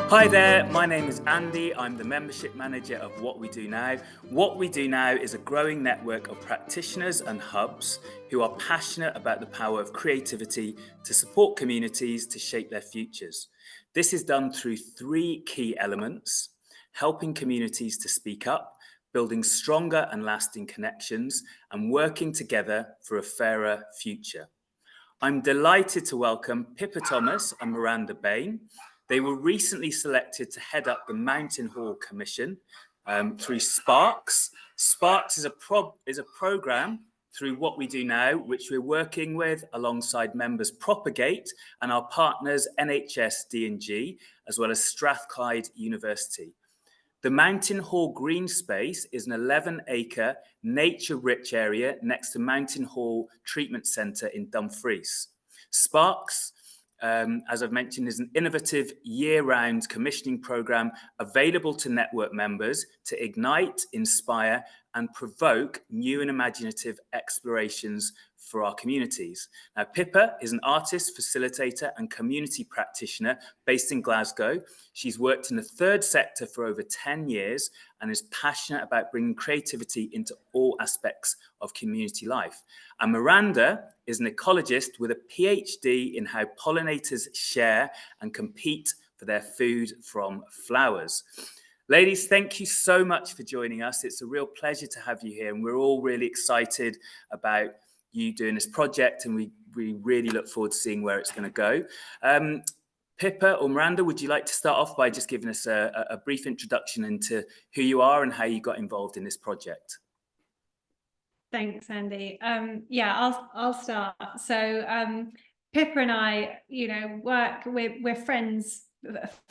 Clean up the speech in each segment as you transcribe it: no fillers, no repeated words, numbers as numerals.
Hi there, my name is Andy. I'm the membership manager of What We Do Now. What We Do Now is a growing network of practitioners and hubs who are passionate about the power of creativity to support communities to shape their futures. This is done through three key elements: helping communities to speak up, building stronger and lasting connections, and working together for a fairer future. I'm delighted to welcome Pippa Thomas and Miranda Bane. They were recently selected to head up the Mountainhall Commission through Sparks. Sparks is a program through What We Do Now, which we're working with alongside members Propagate and our partners NHS D&G, as well as Strathclyde University. The Mountainhall Green Space is an 11-acre nature-rich area next to Mountainhall Treatment Centre in Dumfries. Sparks, as I've mentioned, is an innovative year-round commissioning programme available to network members to ignite, inspire and provoke new and imaginative explorations for our communities. Now, Pippa is an artist, facilitator and community practitioner based in Glasgow. She's worked in the third sector for over 10 years and is passionate about bringing creativity into all aspects of community life. And Miranda is an ecologist with a PhD in how pollinators share and compete for their food from flowers. Ladies, thank you so much for joining us. It's a real pleasure to have you here, and we're all really excited about you doing this project, and we really look forward to seeing where it's going to go. Pippa or Miranda, would you like to start off by just giving us a brief introduction into who you are and how you got involved in this project? Thanks, Andy. Yeah, I'll start. So Pippa and I, we're friends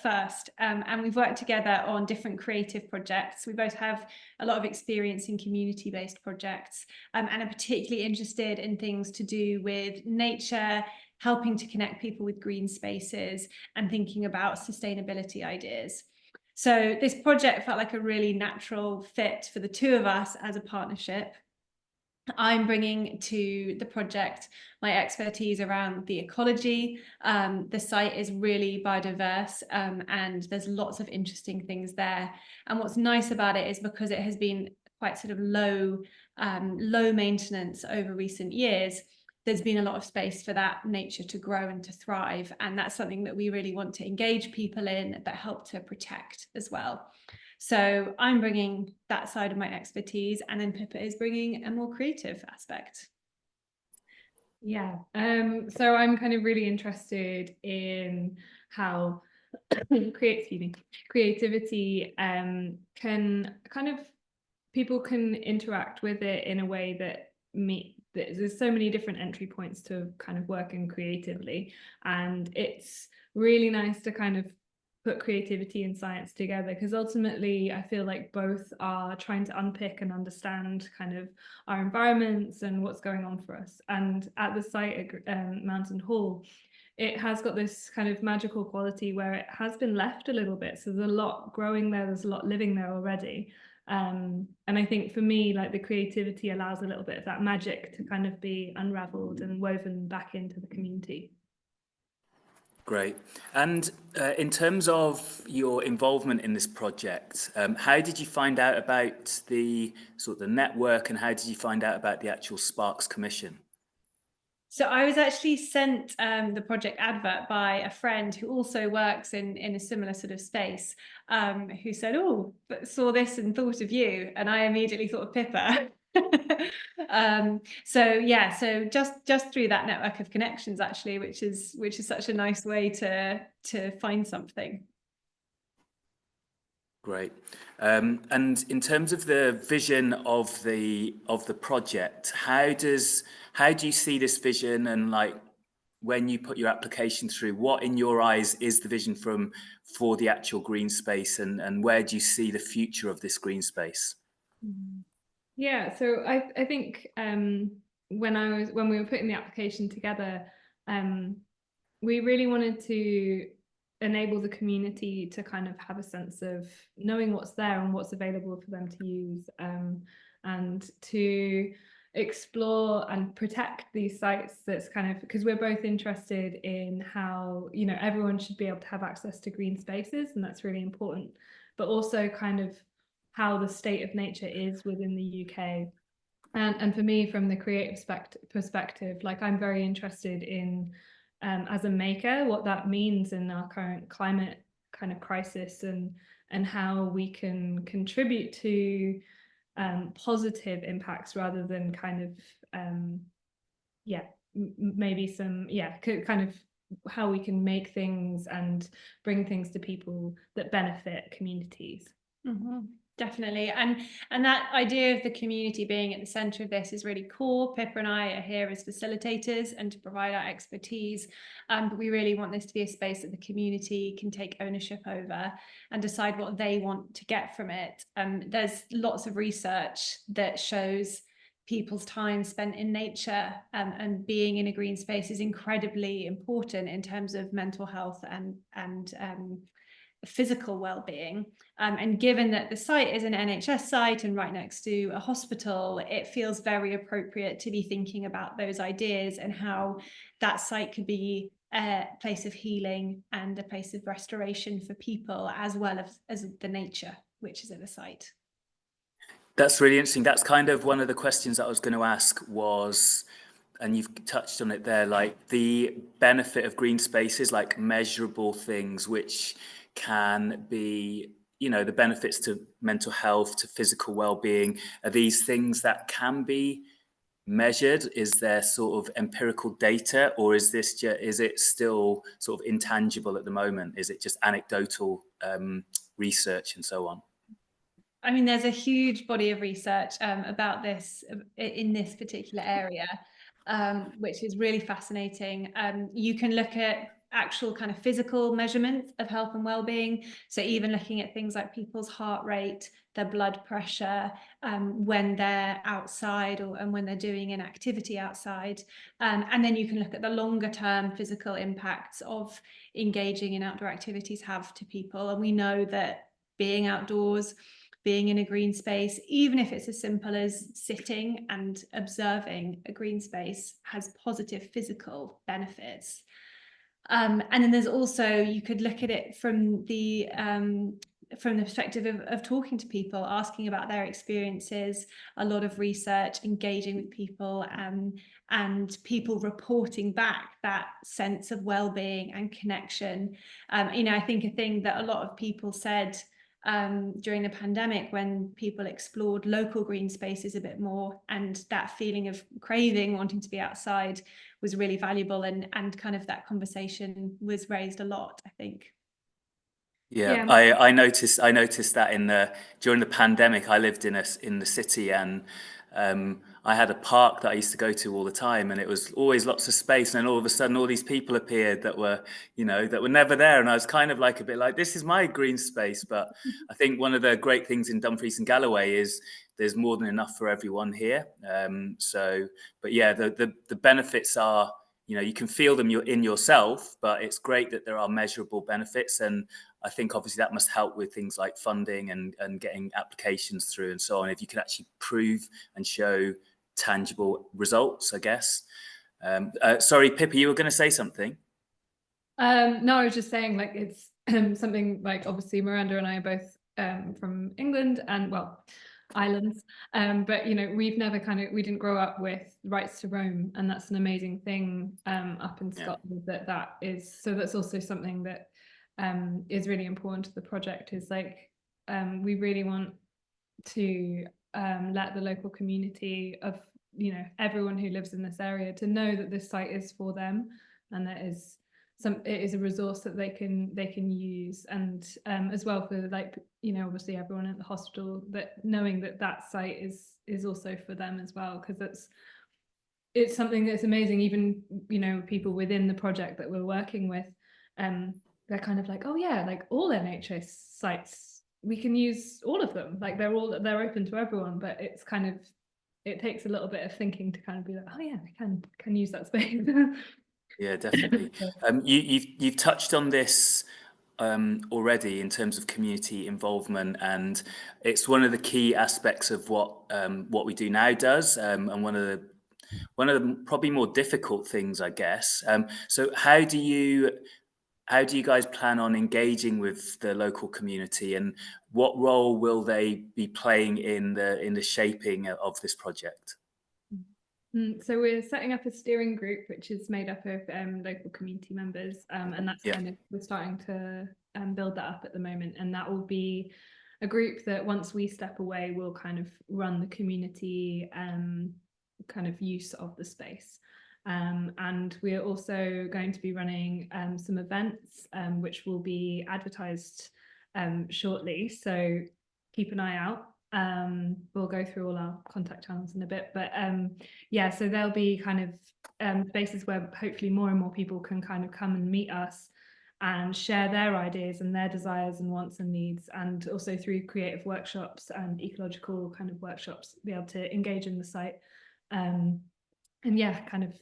first, and we've worked together on different creative projects. We both have a lot of experience in community-based projects, and are particularly interested in things to do with nature, helping to connect people with green spaces, and thinking about sustainability ideas. So this project felt like a really natural fit for the two of us as a partnership. I'm bringing to the project my expertise around the ecology. The site is really biodiverse, and there's lots of interesting things there. And what's nice about it is because it has been quite sort of low maintenance over recent years, there's been a lot of space for that nature to grow and to thrive. And that's something that we really want to engage people in, but help to protect as well. So I'm bringing that side of my expertise, and then Pippa is bringing a more creative aspect. Yeah, so I'm kind of really interested in how creativity can kind of, people can interact with it in a way that there's so many different entry points to kind of working creatively, and it's really nice to kind of put creativity and science together, because ultimately I feel like both are trying to unpick and understand kind of our environments and what's going on for us. And at the site at Mountainhall, it has got this kind of magical quality where it has been left a little bit. So there's a lot growing there, there's a lot living there already. And I think for me, like, the creativity allows a little bit of that magic to kind of be unraveled and woven back into the community. Great. And in terms of your involvement in this project, how did you find out about the network, and how did you find out about the actual Sparks Commission? So I was actually sent the project advert by a friend who also works in a similar sort of space, who said, "Oh, but saw this and thought of you," and I immediately thought of Pippa. So just through that network of connections, actually, which is such a nice way to find something. Great. And in terms of the vision of the project, how do you see this vision, and like when you put your application through, what in your eyes is the vision for the actual green space, and where do you see the future of this green space? Yeah, so I think when we were putting the application together, we really wanted to enable the community to kind of have a sense of knowing what's there and what's available for them to use, and to explore and protect these sites. That's kind of because we're both interested in how, you know, everyone should be able to have access to green spaces, and that's really important, but also kind of how the state of nature is within the UK. And for me, from the creative perspective, like I'm very interested in, as a maker, what that means in our current climate kind of crisis, and how we can contribute to positive impacts rather than kind of maybe some kind of how we can make things and bring things to people that benefit communities. Mm-hmm. Definitely. And that idea of the community being at the center of this is really core. Pippa and I are here as facilitators and to provide our expertise. But we really want this to be a space that the community can take ownership over and decide what they want to get from it. There's lots of research that shows people's time spent in nature and being in a green space is incredibly important in terms of mental health and physical well-being, and given that the site is an NHS site and right next to a hospital, it feels very appropriate to be thinking about those ideas and how that site could be a place of healing and a place of restoration for people, as well as the nature which is at the site. That's really interesting. That's kind of one of the questions that I was going to ask was, and you've touched on it there, like the benefit of green spaces, like measurable things which can be, you know, the benefits to mental health, to physical well-being. Are these things that can be measured? Is there sort of empirical data, or is it still sort of intangible at the moment? Is it just anecdotal research and so on? I mean, there's a huge body of research about this in this particular area, which is really fascinating. You can look at actual kind of physical measurements of health and well-being. So even looking at things like people's heart rate, their blood pressure, when they're outside and when they're doing an activity outside. And then you can look at the longer term physical impacts of engaging in outdoor activities have to people. And we know that being outdoors, being in a green space, even if it's as simple as sitting and observing a green space, has positive physical benefits. And then there's also, you could look at it from the perspective of talking to people, asking about their experiences, a lot of research, engaging with people, and people reporting back that sense of well-being and connection. You know, I think a thing that a lot of people said during the pandemic, when people explored local green spaces a bit more, and that feeling of craving, wanting to be outside, was really valuable, and kind of that conversation was raised a lot, I think. Yeah, I noticed that during the pandemic. I lived in the city, and I had a park that I used to go to all the time, and it was always lots of space. And then all of a sudden, all these people appeared that were never there, and I was kind of like a bit like, this is my green space. But I think one of the great things in Dumfries and Galloway is there's more than enough for everyone here. But yeah, the benefits are, you know, you can feel them in yourself, but it's great that there are measurable benefits. And I think obviously that must help with things like funding and getting applications through and so on, if you can actually prove and show tangible results, I guess. Sorry, Pippa, you were going to say something? No, I was just saying, like, it's something like, obviously Miranda and I are both from England and, well, islands, but you know, we didn't grow up with rights to roam, and that's an amazing thing up in Scotland. That is, so that's also something that is really important to the project, is like we really want to let the local community of, you know, everyone who lives in this area to know that this site is for them, and that it is a resource that they can use, and as well for, like, you know, obviously everyone at the hospital, that knowing that that site is also for them as well, because it's something that's amazing. Even, you know, people within the project that we're working with, they're kind of like, oh yeah, like all NHS sites, we can use all of them, like they're open to everyone. But it's kind of, it takes a little bit of thinking to kind of be like, oh yeah, I can use that space. Yeah, definitely. You've touched on this already in terms of community involvement, and it's one of the key aspects of what we do now does, and one of the probably more difficult things, I guess. So how do you guys plan on engaging with the local community, and what role will they be playing in the shaping of this project? So we're setting up a steering group, which is made up of local community members, and that's Yeah. kind of, we're starting to build that up at the moment, and that will be a group that once we step away will kind of run the community kind of use of the space. And we're also going to be running some events which will be advertised shortly, so keep an eye out. We'll go through all our contact channels in a bit, but yeah, so there'll be kind of spaces where hopefully more and more people can kind of come and meet us and share their ideas and their desires and wants and needs, and also through creative workshops and ecological kind of workshops be able to engage in the site, and yeah, kind of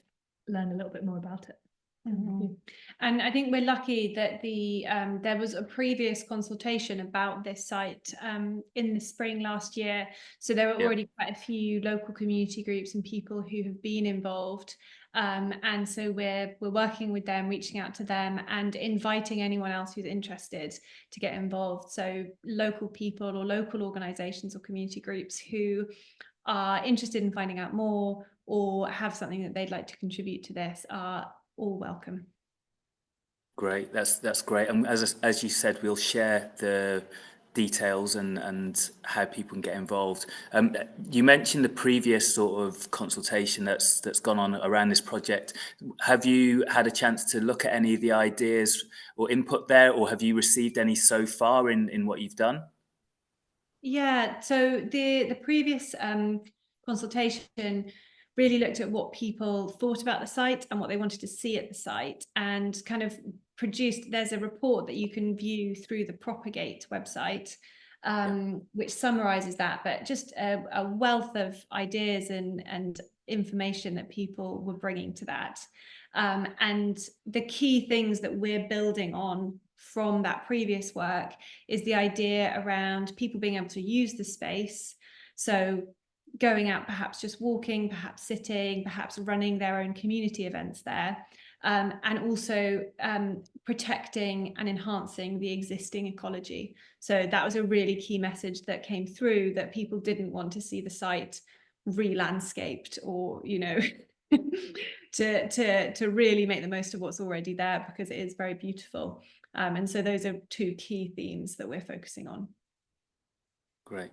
learn a little bit more about it. And I think we're lucky that there was a previous consultation about this site in the spring last year. So there are already quite a few local community groups and people who have been involved. And so we're working with them, reaching out to them and inviting anyone else who's interested to get involved. So local people or local organisations or community groups who are interested in finding out more or have something that they'd like to contribute to this are all welcome. Great, that's great. And as you said, we'll share the details and how people can get involved. You mentioned the previous sort of consultation that's gone on around this project. Have you had a chance to look at any of the ideas or input there, or have you received any so far in what you've done? Yeah, so the previous consultation really looked at what people thought about the site and what they wanted to see at the site, and kind of produced, there's a report that you can view through the Propagate website, which summarizes that, but just a wealth of ideas and information that people were bringing to that. And the key things that we're building on from that previous work is the idea around people being able to use the space. So going out, perhaps just walking, perhaps sitting, perhaps running their own community events there, and also protecting and enhancing the existing ecology. So that was a really key message that came through, that people didn't want to see the site re-landscaped or, you know, to really make the most of what's already there, because it is very beautiful. And so those are two key themes that we're focusing on. Great.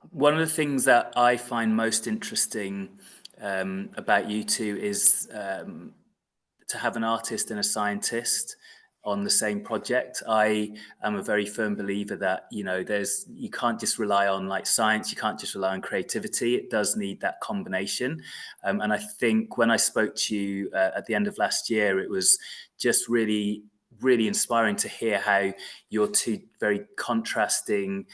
One of the things that I find most interesting about you two is to have an artist and a scientist on the same project. I am a very firm believer that, you know, you can't just rely on like science, you can't just rely on creativity. It does need that combination. And I think when I spoke to you at the end of last year, it was just really, really inspiring to hear how your two very contrasting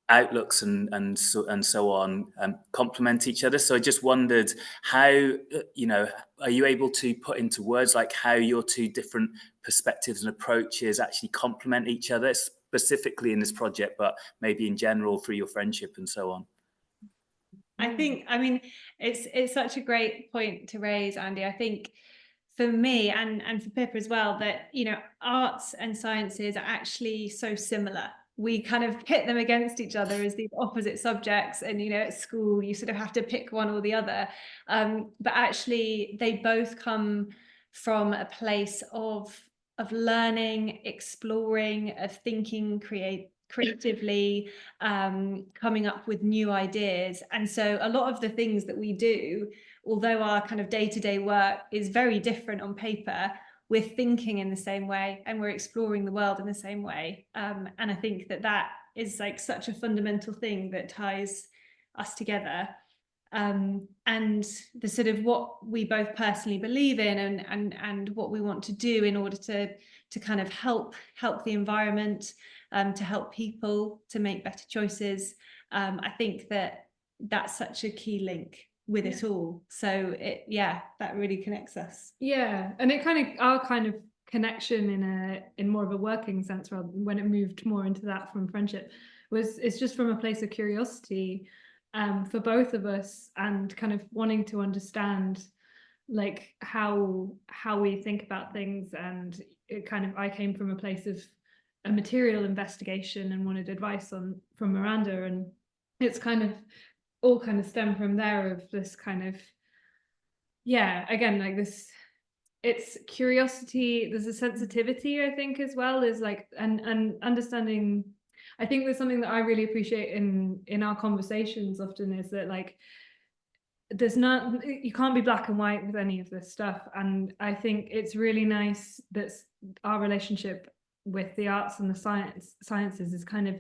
outlooks and so on complement each other. So I just wondered how, you know, are you able to put into words like how your two different perspectives and approaches actually complement each other, specifically in this project, but maybe in general through your friendship and so on? I mean, it's such a great point to raise, Andy. I think for me and for Pippa as well, that, you know, arts and sciences are actually so similar. We kind of pit them against each other as these opposite subjects, and, you know, at school you sort of have to pick one or the other, but actually they both come from a place of learning, exploring, of thinking creatively, coming up with new ideas. And so a lot of the things that we do, although our kind of day-to-day work is very different on paper, we're thinking in the same way and we're exploring the world in the same way. And I think that is like such a fundamental thing that ties us together. And the sort of what we both personally believe in and what we want to do in order to kind of help the environment, to help people to make better choices. I think that's such a key link with it all. So that really connects us. Yeah, and it kind of, our kind of connection in more of a working sense, rather than when it moved more into that from friendship, it's just from a place of curiosity for both of us, and kind of wanting to understand like how we think about things. And it kind of, I came from a place of a material investigation and wanted advice from Miranda, and it's kind of all kind of stemmed from there, of this kind of, yeah, again, like this, it's curiosity, there's a sensitivity, I think, as well, is like, and understanding. I think there's something that I really appreciate in our conversations often, is that like there's not, you can't be black and white with any of this stuff. And I think it's really nice that our relationship with the arts and the sciences is kind of,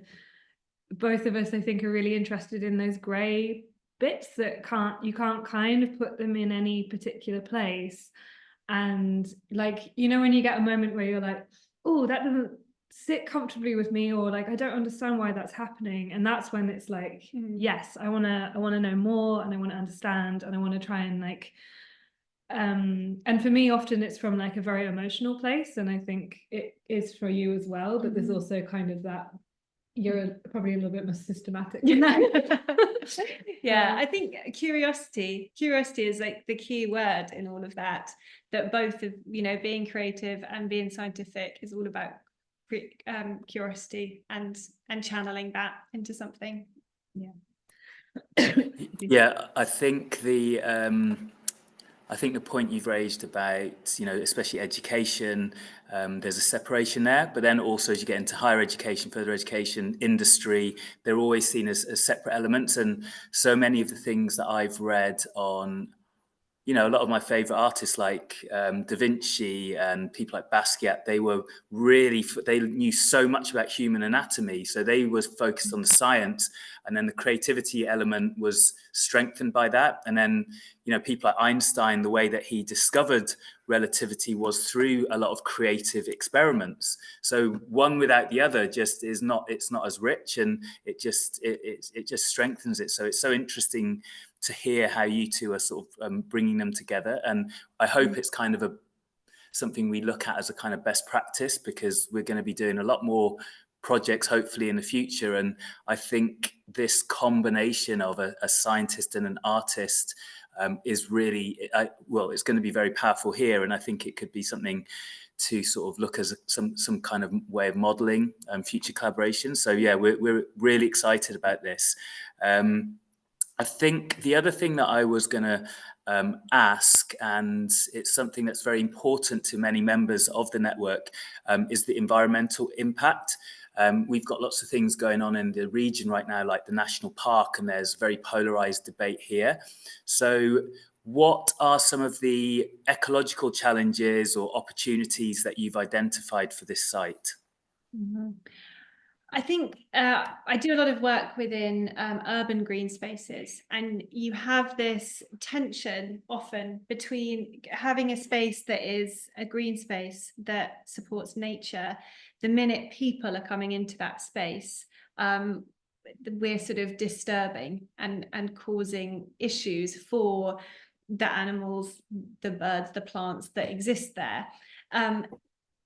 both of us, I think, are really interested in those grey bits that you can't kind of put them in any particular place. And like, you know, when you get a moment where you're like, oh, that doesn't sit comfortably with me, or like I don't understand why that's happening, and that's when it's like, yes, I want to know more, and I want to understand, and I want to try and like and for me often it's from like a very emotional place, and I think it is for you as well, but there's also kind of that you're probably a little bit more systematic than that. Yeah, I think curiosity is like the key word in all of that both of, you know, being creative and being scientific is all about curiosity and channeling that into something. Yeah, I think the point you've raised about, you know, especially education, there's a separation there, but then also as you get into higher education, further education, industry, they're always seen as separate elements. And so many of the things that I've read on, you know, a lot of my favorite artists like Da Vinci and people like Basquiat, they knew so much about human anatomy. So they was focused on the science, and then the creativity element was strengthened by that. And then, you know, people like Einstein, the way that he discovered relativity was through a lot of creative experiments. So one without the other just it's not as rich, and it just strengthens it. So it's so interesting to hear how you two are sort of bringing them together. And I hope it's kind of something we look at as a kind of best practice, because we're going to be doing a lot more projects hopefully in the future. And I think this combination of a scientist and an artist is really, it's going to be very powerful here. And I think it could be something to sort of look as some kind of way of modeling future collaboration. So yeah, we're really excited about this. I think the other thing that I was going to ask, and it's something that's very important to many members of the network, is the environmental impact. We've got lots of things going on in the region right now, like the national park, and there's very polarized debate here. So what are some of the ecological challenges or opportunities that you've identified for this site? I think I do a lot of work within urban green spaces, and you have this tension often between having a space that is a green space that supports nature. The minute people are coming into that space, we're sort of disturbing and causing issues for the animals, the birds, the plants that exist there.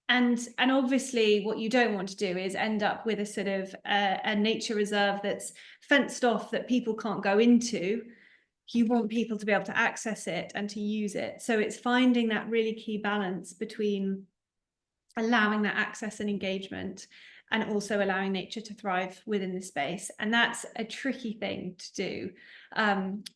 And obviously what you don't want to do is end up with a sort of a nature reserve that's fenced off that people can't go into. You want people to be able to access it and to use it. So it's finding that really key balance between allowing that access and engagement, and also allowing nature to thrive within the space. And that's a tricky thing to do.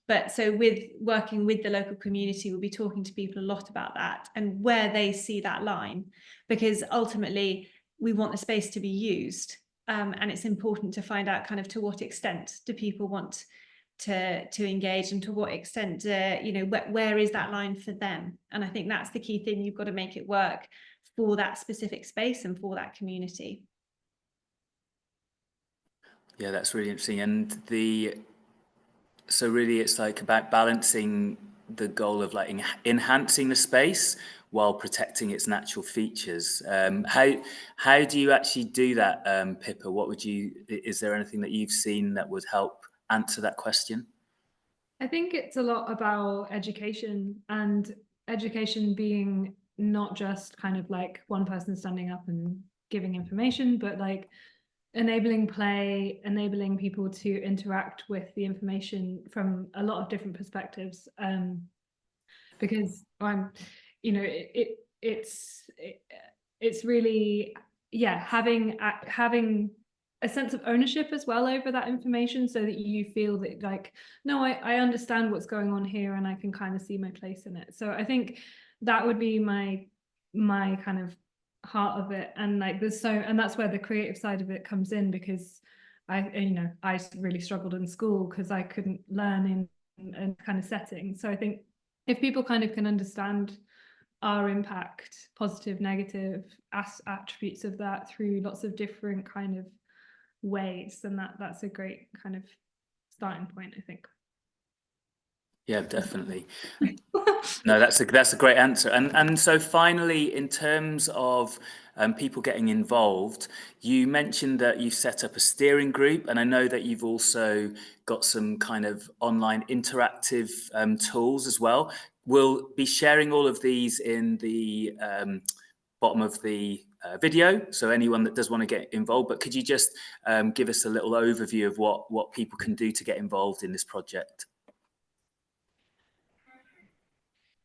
But so with working with the local community, we'll be talking to people a lot about that and where they see that line, because ultimately we want the space to be used. And it's important to find out kind of to what extent do people want to engage, and to what extent, you know, where is that line for them? And I think that's the key thing. You've got to make it work for that specific space and for that community. Yeah, that's really interesting. And so really it's like about balancing the goal of like enhancing the space while protecting its natural features. How do you actually do that, Pippa? Is there anything that you've seen that would help answer that question? I think it's a lot about education, and education being not just kind of like one person standing up and giving information, but like enabling play, enabling people to interact with the information from a lot of different perspectives. Because you know, it's really, yeah, having a sense of ownership as well over that information, so that you feel that like, no, I understand what's going on here and I can kind of see my place in it. So I think that would be my kind of heart of it. And like and that's where the creative side of it comes in, because I really struggled in school because I couldn't learn in kind of setting. So I think if people kind of can understand our impact, positive, negative attributes of that through lots of different kind of ways, then that's a great kind of starting point, I think. Yeah, definitely. No, that's a great answer. And so finally, in terms of people getting involved, you mentioned that you've set up a steering group, and I know that you've also got some kind of online interactive tools as well. We'll be sharing all of these in the bottom of the video, so anyone that does want to get involved. But could you just give us a little overview of what people can do to get involved in this project?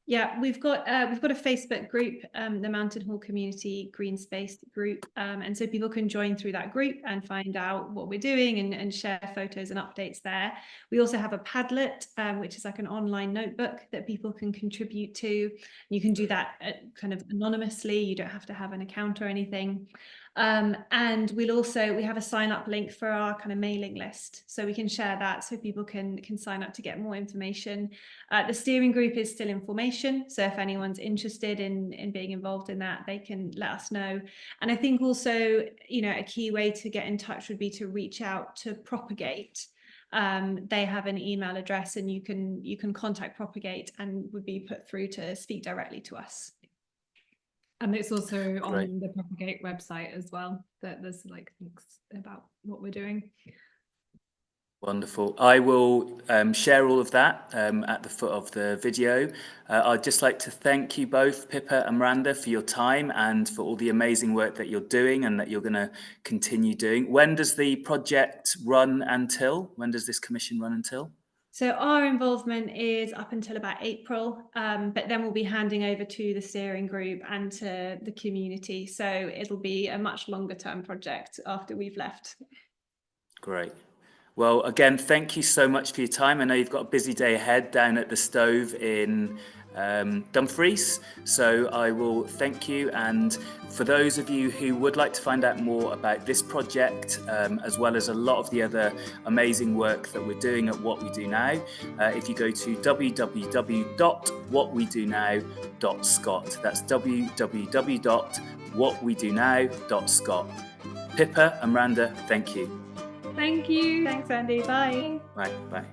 Yeah, we've got a Facebook group, the Mountainhall Community Green Space group, and so people can join through that group and find out what we're doing and share photos and updates there. We also have a Padlet, which is like an online notebook that people can contribute to. You can do that kind of anonymously. You don't have to have an account or anything. And we have a sign up link for our kind of mailing list, so we can share that so people can sign up to get more information. The steering group is still in formation, so if anyone's interested in being involved in that, they can let us know. And I think also, you know, a key way to get in touch would be to reach out to Propagate. They have an email address, and you can contact Propagate and would be put through to speak directly to us. And it's also on the Propagate website as well, that there's like links about what we're doing. Wonderful. I will share all of that at the foot of the video. I'd just like to thank you both, Pippa and Miranda, for your time and for all the amazing work that you're doing and that you're going to continue doing. When does the project run until? When does this commission run until? So our involvement is up until about April, but then we'll be handing over to the steering group and to the community. So it'll be a much longer term project after we've left. Great. Well, again, thank you so much for your time. I know you've got a busy day ahead down at the Stove in Dumfries, so I will thank you. And for those of you who would like to find out more about this project, as well as a lot of the other amazing work that we're doing at What We Do Now, if you go to www.whatwedownow.scot, that's www.whatwedownow.scot. Pippa and Miranda, thank you. Thank you. Thanks, Andy. Bye. Bye. Bye.